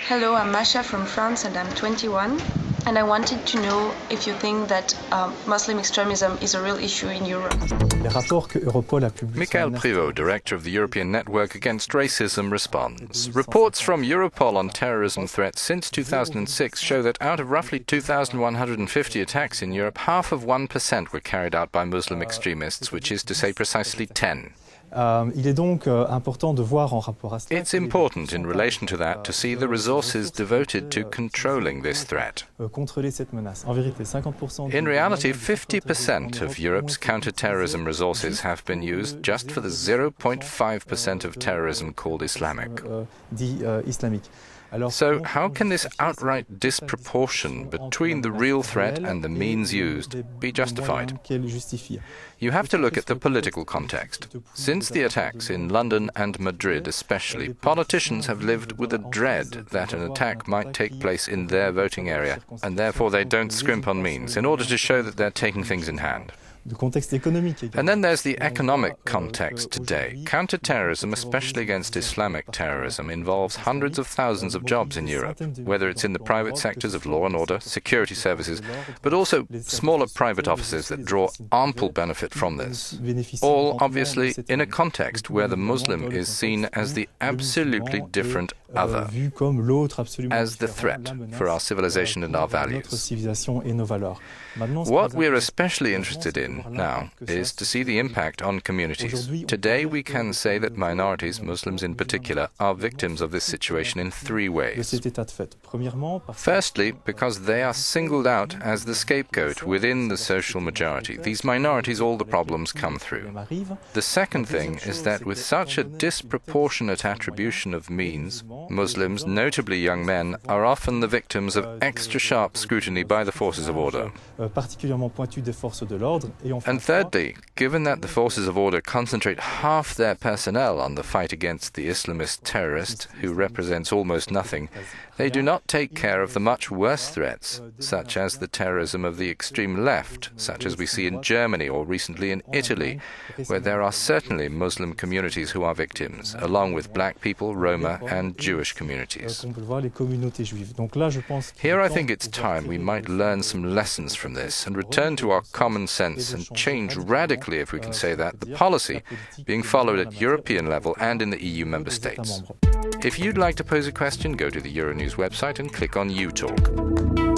Hello, I'm Masha from France and I'm 21. And I wanted to know if you think that Muslim extremism is a real issue in Europe. Michael Privot, director of the European Network Against Racism, responds. Reports from Europol on terrorism threats since 2006 show that out of roughly 2,150 attacks in Europe, half of 1% were carried out by Muslim extremists, which is to say precisely 10. It's important in relation to that to see the resources devoted to controlling this threat. In reality, 50% of Europe's counter-terrorism resources have been used just for the 0.5% of terrorism called Islamic. So how can this outright disproportion between the real threat and the means used be justified? You have to look at the political context. Since the attacks in London and Madrid especially, politicians have lived with a dread that an attack might take place in their voting area, and therefore they don't scrimp on means in order to show that they're taking things in hand. And then there's the economic context today. Counter-terrorism, especially against Islamic terrorism, involves hundreds of thousands of jobs in Europe, whether it's in the private sectors of law and order, security services, but also smaller private offices that draw ample benefit from this. All, obviously, in a context where the Muslim is seen as the absolutely different other, as the threat for our civilization and our values. What we're especially interested in now is to see the impact on communities. Today we can say that minorities, Muslims in particular, are victims of this situation in three ways. Firstly, because they are singled out as the scapegoat within the social majority. These minorities, all the problems come through. The second thing is that with such a disproportionate attribution of means, Muslims, notably young men, are often the victims of extra sharp scrutiny by the forces of order. And thirdly, given that the forces of order concentrate half their personnel on the fight against the Islamist terrorist, who represents almost nothing, they do not take care of the much worse threats, such as the terrorism of the extreme left, such as we see in Germany or recently in Italy, where there are certainly Muslim communities who are victims, along with black people, Roma and Jewish communities. Here I think it's time we might learn some lessons from this and return to our common sense and change radically, if we can say that, the policy being followed at European level and in the EU member states. If you'd like to pose a question, go to the Euronews website and click on You Talk.